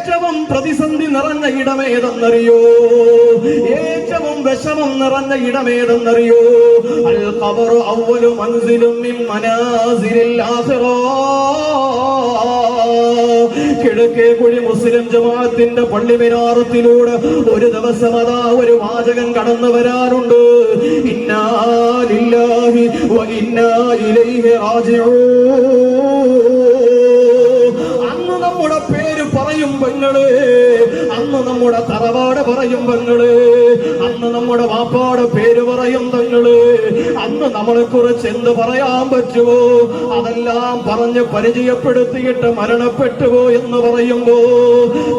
ഏറ്റവും പ്രതിസന്ധി നിറഞ്ഞ ഇടമേതെന്നറിയോ? ഏറ്റവും വിഷമം നിറഞ്ഞ ഇടമേതെന്നറിയോ? അൽ ഖബറു അവ്വലു മൻസിലും മിൻ മനാസിലിൽ ആഖിറ. കിഴക്കേക്കുഴി മുസ്ലിം ജമാഅത്തിന്റെ പള്ളി മിനാറത്തിലൂടെ ഒരു ദിവസം അതാ ഒരു വാചകം കടന്നു വരാറുണ്ട്. ഇന്നാ ലില്ലാഹി വ ഇന്നാ ഇലൈഹി റാജിഊൻ. അന്ന് നമ്മുടെ പേര് പറയും പെങ്ങള്, അന്ന് നമ്മുടെ തറവാട് പറയും പെങ്ങള്, അന്ന് നമ്മുടെ വാപ്പാടെ പേര് പറയും പെങ്ങള്, അന്ന് നമ്മളെ കുറിച്ച് എന്ത് പറയാൻ പറ്റുമോ അതെല്ലാം പറഞ്ഞ് പരിചയപ്പെടുത്തിയിട്ട് മരണപ്പെട്ടുവോ എന്ന് പറയുമ്പോ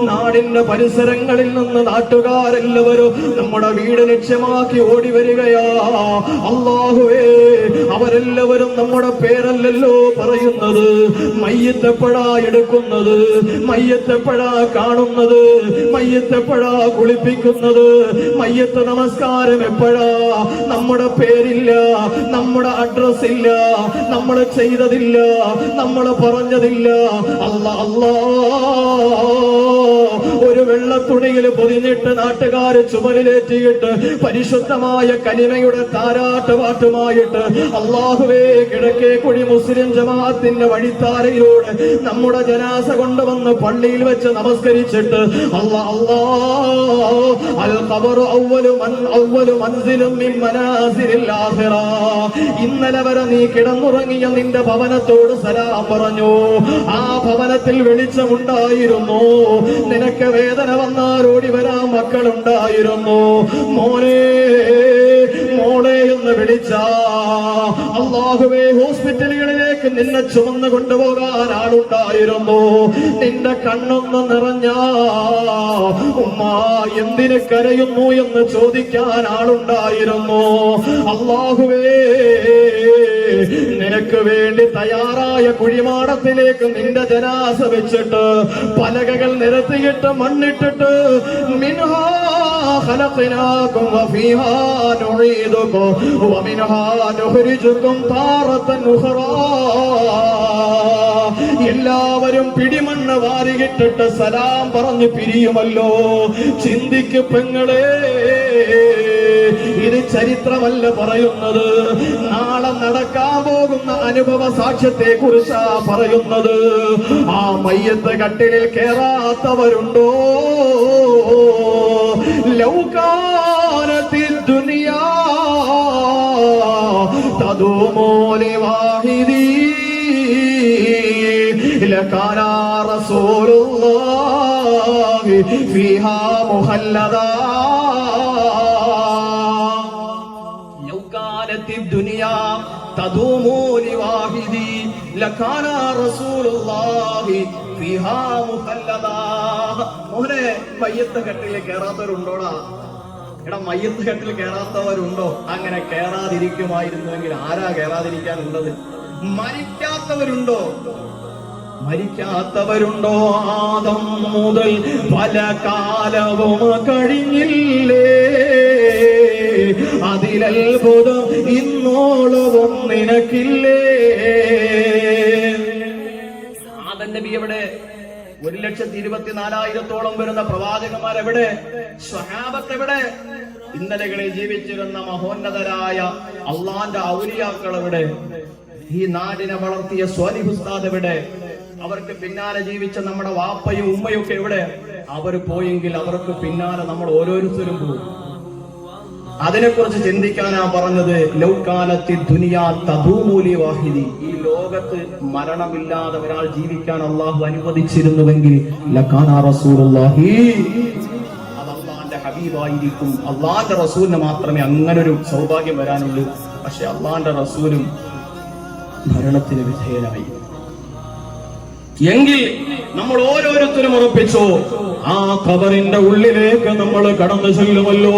നാടിന്റെ പരിസരങ്ങളിൽ നിന്ന് നാട്ടുകാരെല്ലാവരും നമ്മുടെ വീട് ലക്ഷ്യമാക്കി ഓടി വരികയാ. അല്ലാഹുവേ, അവരെല്ലാവരും നമ്മുടെ പേരല്ലല്ലോ പറയുന്നത്. മയ്യത്തെപ്പോഴാ എടുക്കുന്നത്, മയ്യത്തെപ്പോഴാ കാണുന്നത്, മയ്യത്തെപ്പോഴാ കുളിപ്പിക്കുന്നത്, മയ്യത്ത് നമസ്കാരം എപ്പോഴാ? നമ്മുടെ പേരില്ല, നമ്മുടെ അഡ്രസ് ഇല്ല, നമ്മൾ ചെയ്തതില്ല, നമ്മൾ പറഞ്ഞതില്ല. അല്ലാ അല്ലാ, ഒരു വെള്ളത്തുണിയിൽ പൊതിഞ്ഞിട്ട് നാട്ടുകാര് ചുമലിലേറ്റിയിട്ട് പരിശുദ്ധമായ കലിമയുടെ താരാട്ട് പാട്ടുമായിട്ട് അല്ലാഹുവേ, കിഴക്കേക്കുഴി മുസ്ലിം ജമാഅത്തിന്റെ വഴിത്താരയിലൂടെ നമ്മുടെ ജനാസ കൊണ്ടുവന്ന് പള്ളിയിൽ വെച്ച് നമസ്കരിച്ചിട്ട് അല്ലാ അല്ലാ, അൽ ഖബറു അവ്വലു മൻസിലും മിൻ മനാസിലിൽ ആഖിറ. ഇന്നലെ വരെ നീ കിടന്നുറങ്ങിയ നിന്റെ ഭവനത്തോട് സലാം പറഞ്ഞു. ആ ഭവനത്തിൽ വെളിച്ചമുണ്ടായിരുന്നു. നിനക്ക് വേദന വന്നാൽ ഓടി വരാൻ മക്കളുണ്ടായിരുന്നു. മോനെ മോളെ എന്ന് വിളിച്ച അല്ലാഹുവേ, ഹോസ്പിറ്റലുകളിലേക്ക് നിന്നെ ചുമന്നു കൊണ്ടുപോകാൻ ആളുണ്ടായിരുന്നു. നിന്റെ കണ്ണൊന്ന് നിറഞ്ഞ ഉമ്മ എന്തിന് കരയുന്നു എന്ന് ചോദിക്കാൻ ആളുണ്ടായിരുന്നു. അല്ലാഹുവേ, നിനക്ക് വേണ്ടി തയ്യാറായ കുഴിമാടത്തിലേക്ക് നിന്റെ ജനാസ വെച്ചിട്ട് പലകകൾ നിരത്തിയിട്ട് മണ്ണിട്ടിട്ട് മിൻഹാ ഖലഖനാകും വഫീഹാ നുഈദുകും വമിൻഹാ നുഖ്രിജുകും താറത്തൻ ഉഖറാ. എല്ലാവരും പിടിമണ്ണ് വാരിയിട്ടിട്ട് സലാം പറഞ്ഞു പിരിയുമല്ലോ. ചിന്തിക്ക് പെങ്ങളെ, ഇത് ചരിത്രമല്ല പറയുന്നത്, നാളെ നടക്കാൻ പോകുന്ന അനുഭവ സാക്ഷ്യത്തെ കുറിച്ചാ പറയുന്നത്. ആ മയ്യത്ത് കട്ടിലിൽ കേറാത്തവരുണ്ടോ? ലൗകാനത്തി ദുനിയാ തദൂമു ലിവാഹിദി ലകാന റസൂലുള്ളാഹി ഫീഹാ മുഖല്ലദാ. ദുനിയാ തദൂമു ലിവാഹിദി ലകാന റസൂലുള്ളാഹി ഫീഹാ മുഖല്ലദാ. മോനെ, മയ്യത്ത് കട്ടിൽ കേറാത്തവരുണ്ടോടാ? എടാ, മയ്യത്ത് കട്ടിൽ കേറാത്തവരുണ്ടോ? അങ്ങനെ കേറാതിരിക്കുമായിരുന്നുവെങ്കിൽ ആരാ കേറാതിരിക്കാനുള്ളത്? മരിക്കാത്തവരുണ്ടോ? മരിക്കാത്തവരുണ്ടോ? ആദം മുതൽ പല കാലവും കഴിഞ്ഞില്ലേ, അതിലത്ഭുതം ഇന്നോളവും നിനക്കില്ലേ? ആദം നബി എവിടെ? 1,24,000 വരുന്ന പ്രവാചകന്മാരെവിടെ? സ്വഹാബത്ത് എവിടെ? ഇന്നലകളിൽ ജീവിച്ചിരുന്ന മഹോന്നതരായ അള്ളാന്റെ ഔലിയാക്കൾ എവിടെ? ഈ നാടിനെ വളർത്തിയ സ്വാലിഹ് ഉസ്താദ് എവിടെ? അവർക്ക് പിന്നാലെ ജീവിച്ച നമ്മുടെ വാപ്പയും ഉമ്മയും ഒക്കെ എവിടെ? അവർ പോയെങ്കിൽ അവർക്ക് പിന്നാലെ നമ്മൾ ഓരോരുത്തരും പോകും. അതിനെക്കുറിച്ച് ചിന്തിക്കാനാ പറഞ്ഞത്. ലൗകാനത്തി ദുനിയാ തദൂമു ലിവാഹിദി. ഈ ലോകത്ത് മരണമില്ലാതെ ഒരാൾ ജീവിക്കാൻ അള്ളാഹു അനുവദിച്ചിരുന്നുവെങ്കിൽ ലകാന റസൂലുള്ളാഹി, അത് അള്ളാന്റെ ഹബീബായിരിക്കും. അള്ളാന്റെ റസൂലിന് മാത്രമേ അങ്ങനൊരു സൗഭാഗ്യം വരാനുള്ളൂ. പക്ഷെ അള്ളാന്റെ റസൂലും മരണത്തിന് വിധേയനായി. എങ്കിൽ നമ്മൾ ഓരോരുത്തരും ഉറപ്പിച്ചോ, ആ ഖബറിന്റെ ഉള്ളിലേക്ക് നമ്മൾ കടന്നു ചെല്ലുമല്ലോ.